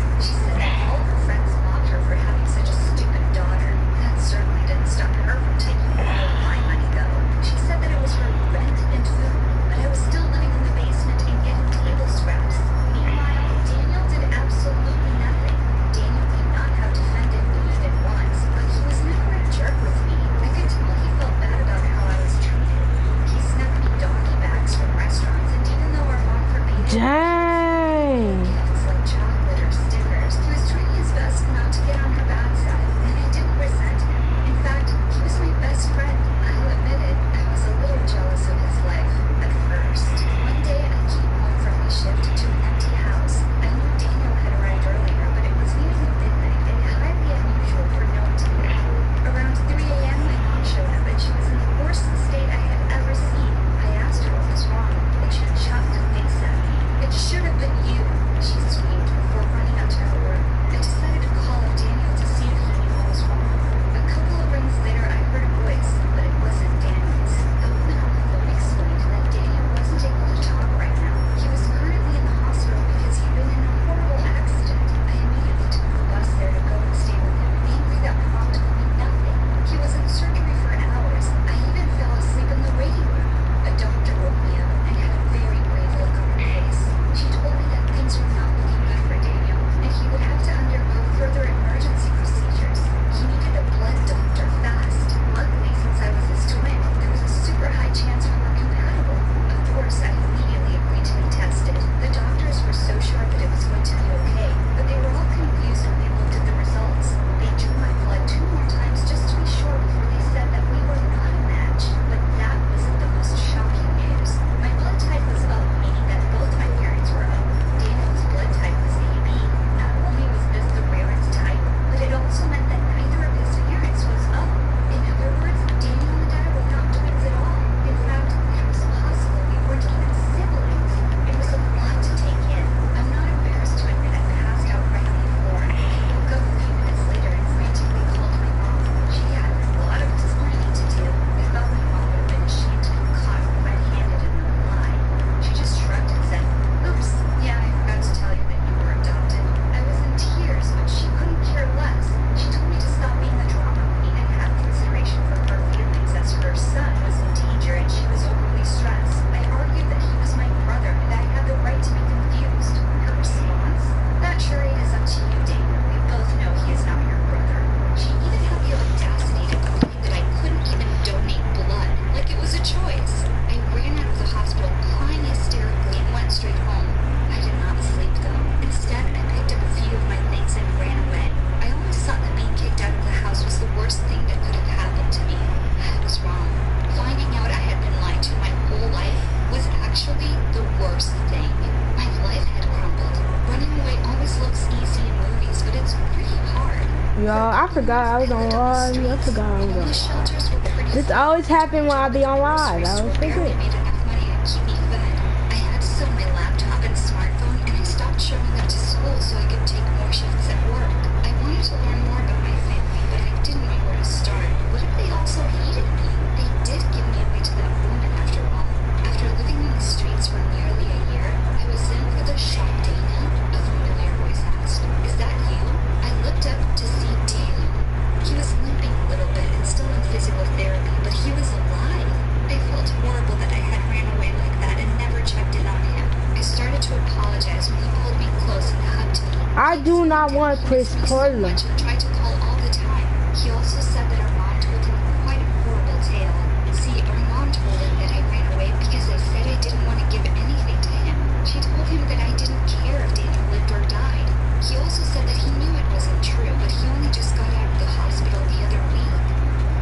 Speaker 2: y'all. I forgot I was on live. I forgot I was on
Speaker 1: The shelters were pretty
Speaker 2: This
Speaker 1: full.
Speaker 2: always happen when I be on live. I
Speaker 1: Groceries
Speaker 2: was
Speaker 1: barely
Speaker 2: thinking.
Speaker 1: made enough money to keep me fed. I had to sell my laptop and smartphone, and I stopped showing up to school so I could take more shifts at work. I wanted to learn more about my family, but I didn't know where to start. What if they also hated me? They did give me away to that woman after all. After living on the streets for nearly a year, I was in for the shock. Dana, a familiar voice asked, "Is that you?" I looked up to see Daniel. He was limping a little bit and still in physical therapy, but he was alive. I felt horrible that I had ran away like that and never checked in on him. I started to apologize when he pulled me close and hugged me.
Speaker 2: I do not want Chris
Speaker 1: He missed me so
Speaker 2: Portland.
Speaker 1: much and tried to call all the time. He also said that our mom told him quite a horrible tale. See, our mom told him that I ran away because I said I didn't want to give anything to him. She told him that I didn't care if Daniel lived or died. He also said that he knew it wasn't true, but he only just got out of the hospital the other week.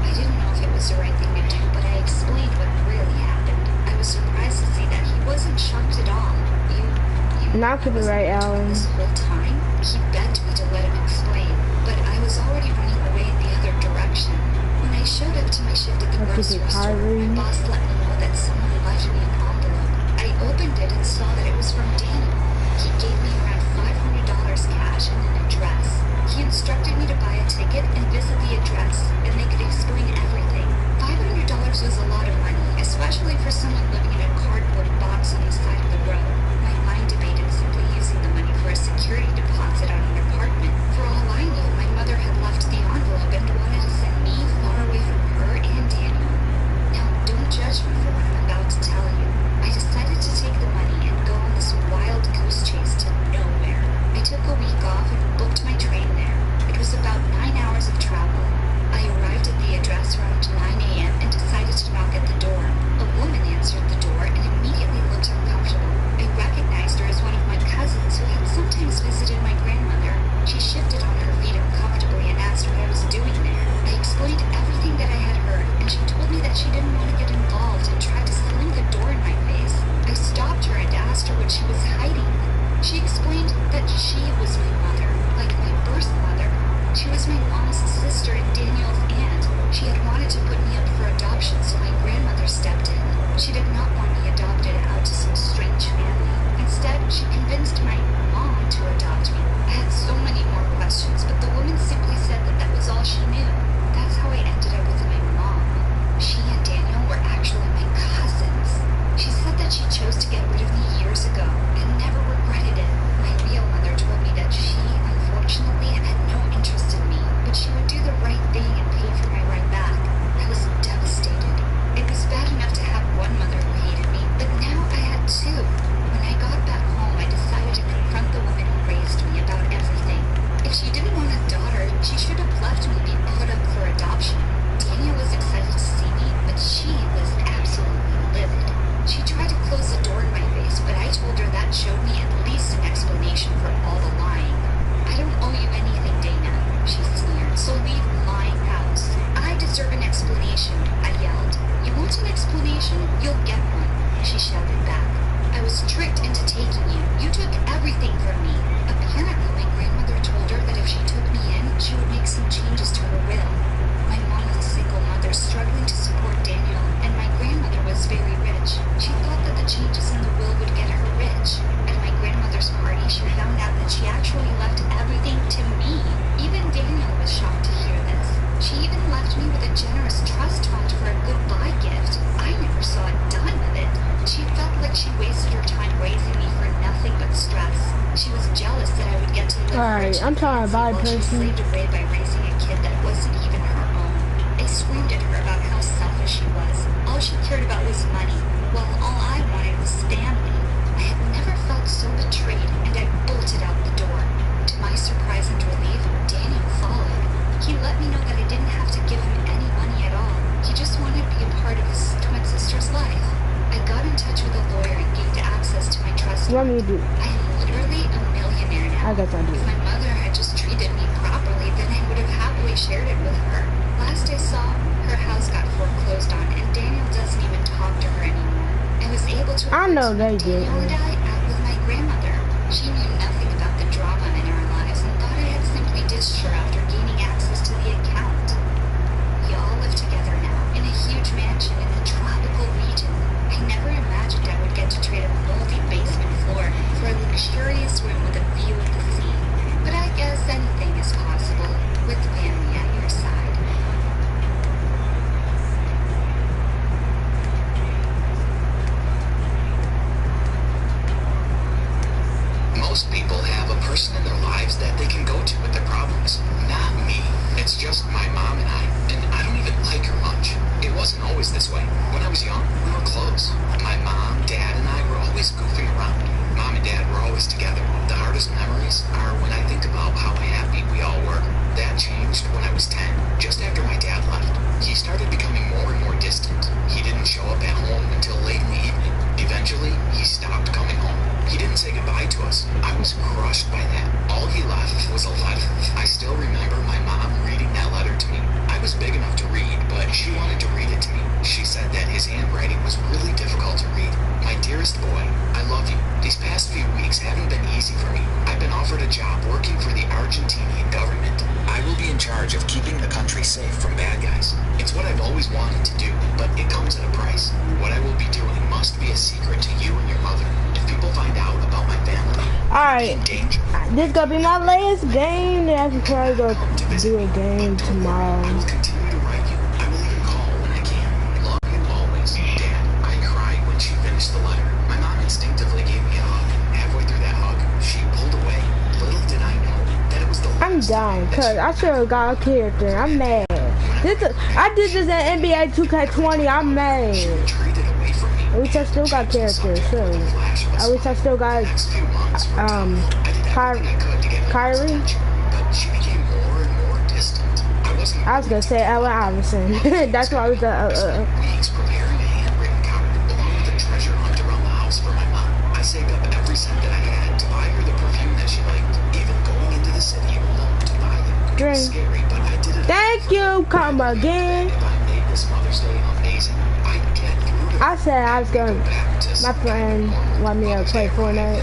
Speaker 1: I didn't know if it was the right thing to do, but I explained what really happened. I was surprised to see that he wasn't shocked at all. You
Speaker 2: Not to the right, Alan.
Speaker 1: this whole time? He begged me to let him explain, but I was already running away in the other direction. When I showed up to my shift at the
Speaker 2: That's a
Speaker 1: grocery
Speaker 2: bit
Speaker 1: store, my
Speaker 2: tiring.
Speaker 1: boss let me know that someone left me an envelope. I opened it and saw that it was from Daniel. He gave me around $500 cash and an address. He instructed me to buy a ticket and visit the address, and they could explain everything. $500 was a lot of money, especially for someone living in a cardboard box on the side of the road. My mind debated simply using the money for a security deposit on an apartment. For all I knew, my mother had left the envelope and wanted to send me far away from her and Daniel. Now, don't judge me for what I'm about to tell you. I decided to take the money and go on this wild goose chase to nowhere. I took a week off and booked my train there. It was about 9 hours of travel. I arrived at the address around 9 a.m. and decided to knock at the door. A woman answered the door and immediately looked uncomfortable. I recognized her as one of my cousins who had sometimes visited my grandmother. She shifted on her feet uncomfortably and asked what I was doing there. I explained everything that I had heard, and she told me that she didn't want to get involved and tried to slam the door in my face. I stopped her and asked her what she was hiding. She explained that she was my mother, like my birth mother. She was my mom's sister and Daniel's aunt. She had wanted to put me up for adoption, so my grandmother stepped in. She did not want me adopted out to some strange family. Instead, she convinced my mom to adopt me. I had so many more questions, but the woman simply said that that was all she knew. That's how I ended up with my mom. She and Daniel were actually my cousins. She said that she chose to get rid of me years ago and never regretted it. My real mother told me that she, unfortunately, had no interest in me, but she would do the right thing and pay for my ride back. I was devastated. It was bad enough to have one mother who hated me, but now I had two. When I got back home, I decided to confront the woman who raised me about everything. If she didn't want a daughter, she should have left me be put up for adoption. Daniel was excited to see me, but she was absolutely livid. She tried to close the door in my face, but I told her that showed me at least an explanation for all the lying. "I don't owe you anything, Dana," she sneered, "so leave lying house." "I deserve an explanation," I yelled. "You want an explanation? You'll get one," she shouted back. "I was tricked into taking you. You took everything from me." Apparently, my grandmother told her that if she took me in, she would make some changes to her will. My mom was a single mother struggling to support Daniel, and my grandmother was very rich. She thought that the changes in the will would get her rich. At my grandmother's party, she found out that she actually left everything to me. Even Daniel was shocked to hear this. She even left me with a generous trust fund for a goodbye gift. I never saw a dime of it. She felt like she wasted her time raising me for nothing but stress. She was jealous that I would get to live
Speaker 2: Alright,
Speaker 1: rich
Speaker 2: I'm trying to buy
Speaker 1: while she
Speaker 2: person.
Speaker 1: slaved away by raising a kid that wasn't even her own. I screamed at her about how selfish she was. All she cared about was money, while all I wanted was family. I had never felt so betrayed, and I bolted out the door. To my surprise and relief, Daniel followed. He let me know that I didn't have to give him any money at all. He just wanted to be a part of his twin sister's life. I got in touch with a lawyer and gained access to my trust.
Speaker 2: What do you do?
Speaker 1: I am literally a millionaire now.
Speaker 2: I guess I do.
Speaker 1: If my mother had just treated me properly, then I would have happily shared it with her. Last I saw, her house got foreclosed on, and Daniel doesn't even talk to her anymore. I was able to
Speaker 2: I know they
Speaker 1: Daniel
Speaker 2: didn't.
Speaker 1: and I out with my grandmother. She knew nothing about the drama in our lives and thought I had simply ditched her after gaining access
Speaker 5: person in their lives that they can go to with their problems. Not me. It's just my mom and I don't even like her much. It wasn't always this way. When I was young, we were close. My mom, dad, and I were always goofing around. Mom and dad were always together. The hardest memories are when I think about how happy we all were. That changed when I was 10, just after my dad left. He started becoming more and more distant. He didn't show up at home until late in the evening. Eventually, he stopped coming home. He didn't say goodbye to us. I was crushed by that. All he left was a letter. I still remember my mom reading that letter to me. I was big enough to read, but she wanted to read it to me. She said that his handwriting was really difficult to read. My dearest boy, I love you. These past few weeks haven't been easy for me. I've been offered a job working for the Argentinian government. I will be in charge of keeping the country safe from bad guys. It's what I've always wanted to do, but it comes at a price. What I will be doing must be a secret to you and your mother. If people find out about my family,
Speaker 2: Alright,
Speaker 5: danger.
Speaker 2: this gonna be my last game. Then I can probably go do a game tomorrow.
Speaker 5: I will continue to write you. I will even call when I can. Love you always, Dad. I cried when she finished the letter. My mom instinctively gave me a hug. Halfway through that hug, she pulled away. Little did I know that it was the
Speaker 2: I'm done, cause I should have got a character. I'm mad. I did this in NBA 2K20. I'm mad.
Speaker 5: retreated away from me.
Speaker 2: I wish I still got characters too. I wish I still got Kyrie.
Speaker 5: But she became more and more distant.
Speaker 2: I was gonna say Allen Iverson. That's why I was
Speaker 5: weeks preparing a handwritten card along with a treasure hunt around the house for my mom. I saved up every cent that I had to buy her the perfume that she liked, even going into the city alone to buy them. It was scary, but I did it.
Speaker 2: Thank you. Come again.
Speaker 5: If I made this Mother's Day amazing, I'd get through to
Speaker 2: I said I was gonna. My friend want me to play Fortnite.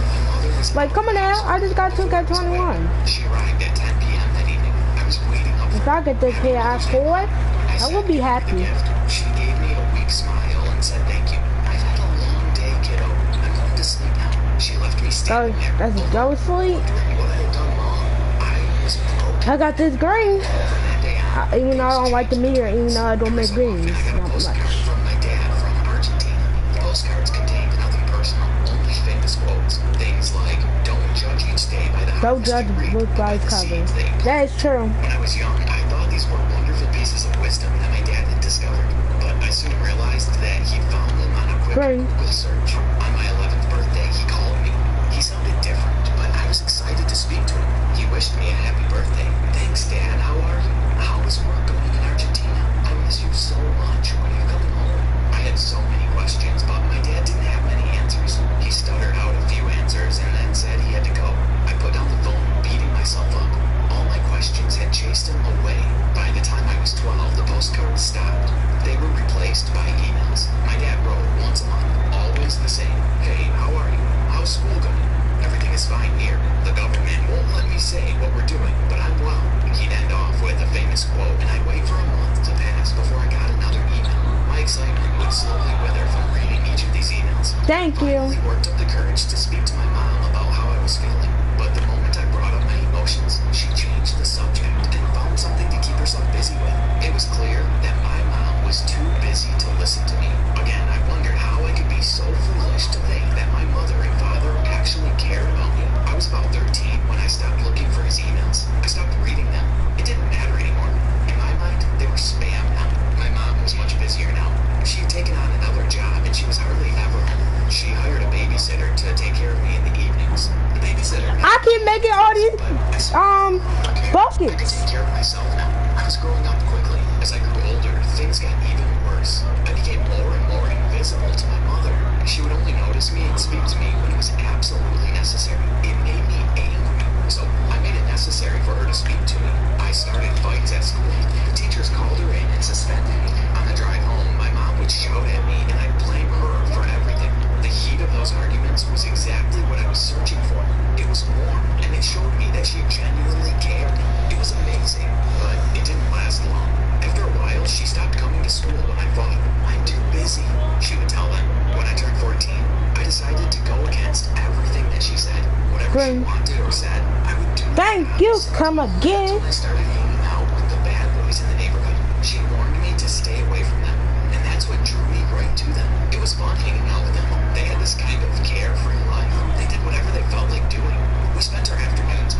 Speaker 2: Like, come on now. I just got 2K21.
Speaker 5: She arrived at 10 p.m. that evening. I was waiting up
Speaker 2: If I get this PS4, I will be happy.
Speaker 5: She gave me a weak smile and said thank you. I've had a long day, kiddo. I'm going to sleep now. She left me standing there.
Speaker 2: That's a go sleep.
Speaker 5: Wondering what I had done wrong. I was broken.
Speaker 2: I got this green.
Speaker 5: From that day on,
Speaker 2: Even though I don't like the mirror, even though I don't make greens.
Speaker 5: I got a
Speaker 2: Not
Speaker 5: postcard
Speaker 2: much.
Speaker 5: from my dad from Argentina. The postcards contained nothing personal, only famous quotes. Things like, don't judge each day by the
Speaker 2: Don't
Speaker 5: harvest
Speaker 2: judge
Speaker 5: you reap,
Speaker 2: book by its
Speaker 5: but the
Speaker 2: cover.
Speaker 5: seeds that you plant."
Speaker 2: That is true.
Speaker 5: When I was young, I thought these were wonderful pieces of wisdom that my dad had discovered, but I soon realized that he'd found them on a quick
Speaker 2: Great.
Speaker 5: Google search. On my 11th birthday, he called me. He sounded different, but I was excited to speak to him. He wished me a happy birthday. Thanks, Dad. How are you? How is work going in Argentina? I miss you so much. When are you coming home? I had so many questions, but my dad didn't have many answers. He stuttered out a few answers and then said he had to go. I put down the phone, beating myself up. All my questions had chased him away. By the time I was 12, the postcards stopped. They were replaced by emails. My dad wrote once a month, always the same. Hey, how are you? How's school going? Everything is fine here. The government won't let me say what we're doing, but I'm well. He'd end off with a famous quote, and I'd wait for a month to pass before I got another email. My excitement would slowly wither from reading each of these emails.
Speaker 2: Thank you.
Speaker 5: I finally worked up the courage to speak to my mom about how I was feeling, but the moment I brought up my emotions, she changed the subject and found something to keep herself busy with. It was clear that my mom was too busy to listen to me. Again, I wondered how I could be so foolish to think that my mother and father actually cared about me. I was about 13 when I stopped looking for his emails. I stopped reading them. It didn't matter anymore. In my mind, they were spam now. My mom was much busier now. She had taken on another job and she was hardly ever home. She hired a babysitter to take care of me in the evenings. The babysitter...
Speaker 2: I keep making all these
Speaker 5: I could
Speaker 2: buckets.
Speaker 5: take care of myself now. I was growing up quickly. As I grew older, things got even worse. I became more and more invisible to my mother. She would only notice me and speak to me when it was absolutely necessary. It made me angry, so I made it necessary for her to speak to me. I started fights at school. The teachers called her in and suspended me. On the drive home, my mom would shout at me and I'd blame her for everything. The heat of those arguments was exactly what I was searching for. It was warm, and it showed me that she genuinely cared. It was amazing, but it didn't last long. After a while, she stopped coming to school when I thought, I'm too busy, she would tell them. When I turned 14, I decided to go against everything that she said. Whatever she wanted or said, I would do.
Speaker 2: Thank you. Come again.
Speaker 5: I started hanging out with the bad boys in the neighborhood. She warned me to stay away from them, and that's what drew me right to them. It was fun hanging out with them. They had this kind of carefree life. They did whatever they felt like doing. We spent our afternoons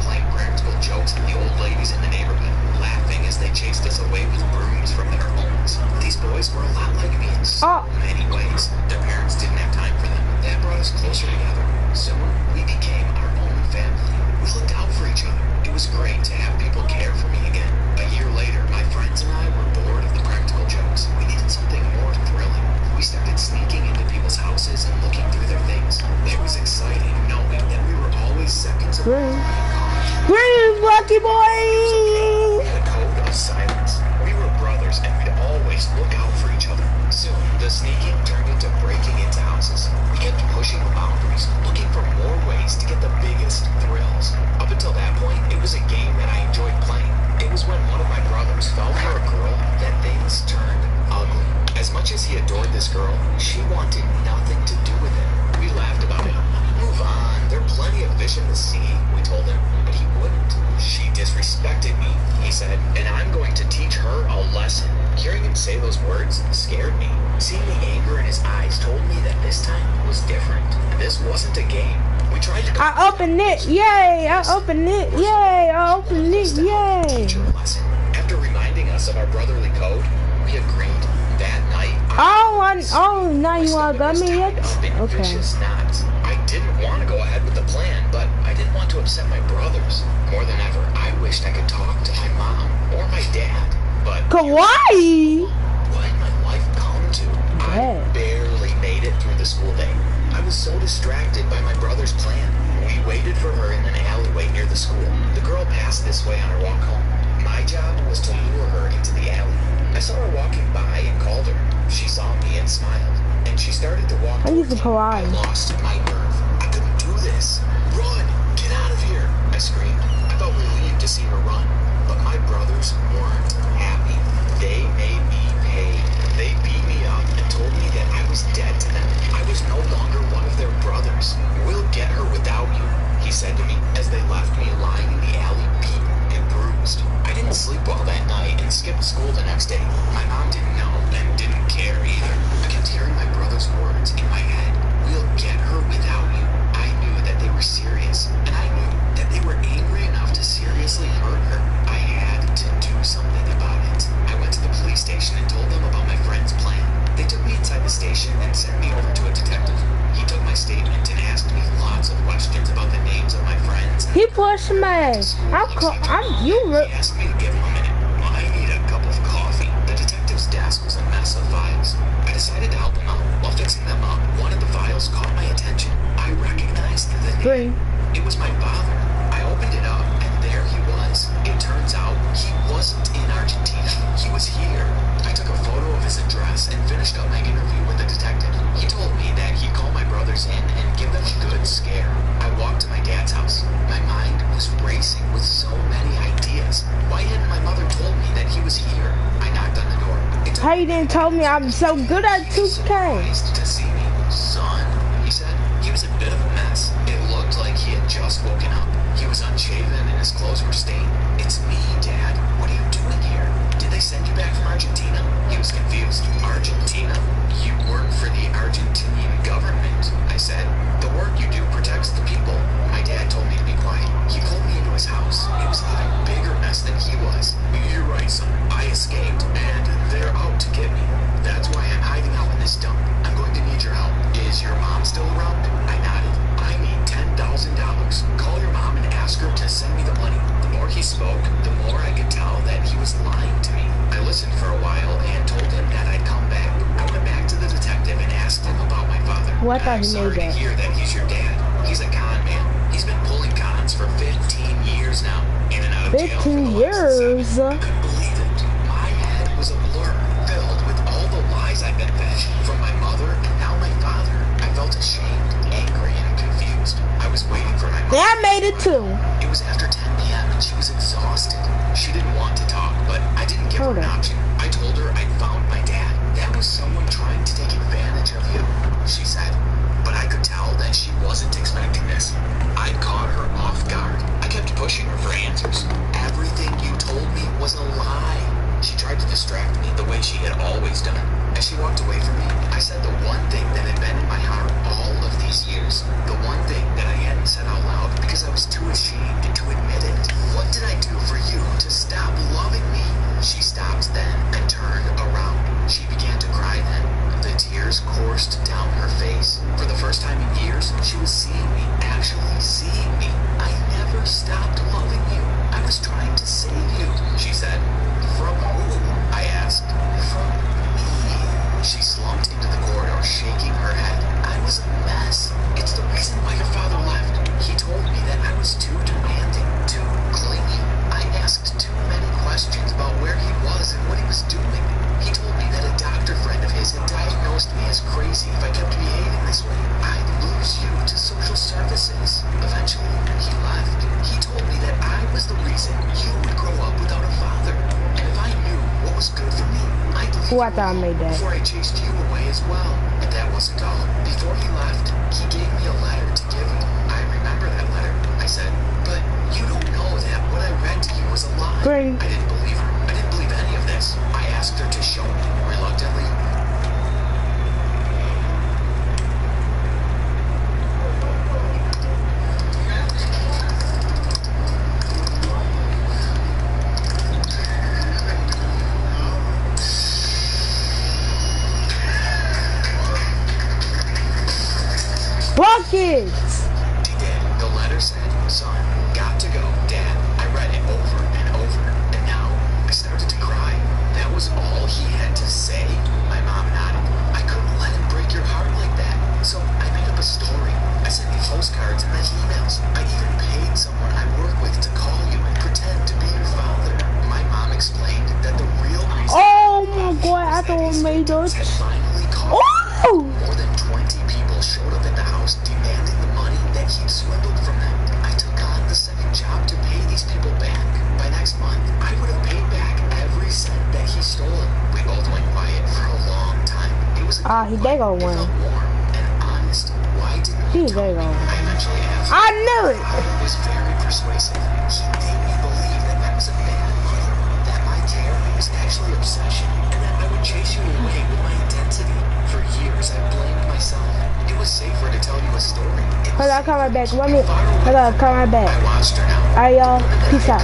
Speaker 5: us closer together. Soon, we became our own family. We looked out for each other. It was great to have people care for me again. A year later, my friends and I were bored of the practical jokes. We needed something more thrilling. We started sneaking into people's houses and looking through their things. It was exciting knowing that we were always seconds away from being caught.
Speaker 2: Green, lucky
Speaker 5: We
Speaker 2: boy!
Speaker 5: had a code of silence. We were brothers and we'd always look out for each other. Soon, the sneaking turned into breaking into houses. We kept pushing the boundaries, looking for more ways to get the biggest thrills. Up until that point, it was a game that I enjoyed playing. It was when one of my brothers fell for a girl that things turned ugly. As much as he adored this girl, she wanted nothing to do with him. We laughed about it. Move on, there are plenty of fish in the sea, we told him, but he wouldn't. She disrespected me, he said, and I'm going to teach her a lesson. Hearing him say those words scared me. Seeing the anger in his eyes told me that this time was different. This wasn't a game. We tried to
Speaker 2: I opened it, yay! I opened it, yay! I opened it, yay!
Speaker 5: teach her a lesson. After reminding us of our brotherly code, we agreed. That night,
Speaker 2: Oh, now you all got me yet? Okay.
Speaker 5: vicious knots. I didn't want to go ahead with the plan, but I didn't want to upset my brothers. More than ever, I wished I could talk to my mom or my dad. But
Speaker 2: Kawaii!
Speaker 5: what had my life come to? I
Speaker 2: Yeah.
Speaker 5: barely made it through the school day. I was so distracted by my brother's plan. We waited for her in an alleyway near the school. The girl passed this way on her walk home. My job was to lure her into the alley. I saw her walking by and called her. She saw me and smiled, and she started to walk
Speaker 2: I
Speaker 5: towards
Speaker 2: use the
Speaker 5: me. I
Speaker 2: Kawaii.
Speaker 5: lost my nerve. I couldn't do this. Run! Get out of here! I screamed. I felt relieved to see her run, but my brothers weren't happy. They made me pay. They beat me up and told me that I was dead to them. I was no longer one of their brothers. We'll get her without you, he said to me as they left me lying in the alley beaten and bruised. I didn't sleep well that night and skipped school the next day. My mom didn't know and didn't care either. I kept hearing my brother's words in my head. We'll get her without you. I knew that they were serious, and I knew that they were angry enough to seriously hurt her. I had to do something about it. I went to the police station and told them about my friend's plan. They took me inside the station and sent me over to a detective. He took my statement and asked me lots of questions about the names of my friends.
Speaker 2: He pushed me.
Speaker 5: He asked me to give him a minute. Well, I need a cup of coffee. The detective's desk was a mess of files. I decided to help him out. While fixing them up, one of the files caught my attention. I recognized the name.
Speaker 2: Green.
Speaker 5: It was my father. I opened it up, and there he was. It turns out he wasn't in Argentina. He was here. I took a photo of his address and finished up my interview with the detective. He told me that he'd call my brothers in and give them a good scare. I walked to my dad's house. My mind was racing with so many ideas. Why hadn't my mother told me that he was here? I knocked on the door. It took
Speaker 2: How you didn't tell me I'm so good at 2K?
Speaker 5: surprised to see me. Son, he said. He was a bit of a mess. It looked like he had just woken up. He was unshaven and his clothes were stained. It's me, Dad. What are you doing here? Did they send you back from Argentina? He was confused. Argentina? You work for the Argentinian government, I said. The work you do protects the people. My dad told me to be quiet. He pulled me into his house. It was an even bigger mess than he was. You're right, son. I escaped, and they're out to get me. That's why I'm hiding out in this dump. I'm going to need your help. Is your mom still around? I nodded. I need $10,000. Call your mom and ask her to send me the money. The more he spoke, the more I could tell that he was lying to me. I listened for a while and told him that I'd come back. I went back to the detective and asked him about my father.
Speaker 2: Well, I thought
Speaker 5: I'm
Speaker 2: he
Speaker 5: sorry
Speaker 2: made
Speaker 5: to
Speaker 2: that.
Speaker 5: hear that he's your dad. He's a con man. He's been pulling cons for 15 years now. In and out of jail for
Speaker 2: 15
Speaker 5: the last 7.
Speaker 2: years.
Speaker 5: I couldn't believe it. My head was a blur, filled with all the lies I've been fed from my mother and now my father. I felt ashamed, angry, and confused. I was waiting for my mom.
Speaker 2: Yeah, I made it too.
Speaker 5: It was after 10 p.m. and she was exhausted. She didn't want to talk, but I didn't give her
Speaker 2: Hold
Speaker 5: an
Speaker 2: on.
Speaker 5: option. I told her I'd found my dad. That was someone trying to take advantage of you, she said. But I could tell that she wasn't expecting this. I'd caught her off guard. I kept pushing her for answers. Everything you told me was a lie. She tried to distract me the way she had always done. As she walked away from me, I said the one thing that had been in my heart all of these years. The one thing that I hadn't said out loud because I was too ashamed to admit it. What did I do for you to stop loving me? She stopped then down her face. For the first time in years, she was seeing me, actually seeing me. I never stopped loving you. I was trying to save you, she said. From who? I asked. From me. She slumped into the corridor, shaking her head. I was a mess. It's the reason why your father left. He told me that I was too demanding, too clingy. I asked too many questions about where he was and what he was doing. He told me that a doctor friend of his had diagnosed me as crazy if I kept behaving this way. I'd lose you to social services. Eventually, he left. He told me that I was the reason you would grow up without a father. And if I knew what was good for me, I'd leave
Speaker 2: Who I
Speaker 5: you
Speaker 2: thought
Speaker 5: alone
Speaker 2: made that?
Speaker 5: before I chased you away as well. But that wasn't all. Before he left, he gave me a letter to give you. I remember that letter, I said. But you don't know that what I read to you was a lie.
Speaker 2: Great.
Speaker 5: I didn't believe her. I didn't believe any of this. I asked her to show me, reluctantly.
Speaker 2: Buckets!
Speaker 5: She did. The letter said, son, got to go, Dad. I read it over and over, and now I started to cry. That was all he had to say? My mom nodded. I couldn't let him break your heart like that, so I made up a story. I sent you postcards and then emails. I even paid someone I work with to call you and pretend to be your father. My mom explained that the real reason
Speaker 2: Oh my god, I thought I made those.
Speaker 5: had finally called.
Speaker 2: Oh!
Speaker 5: More than 20 people showed up at the house demanding the money that he'd swindled from them. I took on the second job to pay these people back. By next month, I would have paid back every cent that he stole. We both went quiet for a long time. It was a
Speaker 2: He they gonna
Speaker 5: it
Speaker 2: win.
Speaker 5: felt warm and honest. Why didn't
Speaker 2: He
Speaker 5: you tell
Speaker 2: they
Speaker 5: me?
Speaker 2: gonna win.
Speaker 5: I eventually asked.
Speaker 2: I knew it!
Speaker 5: He was very persuasive. He made me believe that that was a bad money, that my terror was actually obsession, and that I would chase you away with my intensity. For years, I blamed myself. It was safer to tell you a story.
Speaker 2: Hold on, I'll come right back. I gotta come right back.
Speaker 5: I watched her now.
Speaker 2: Alright, y'all. Peace out.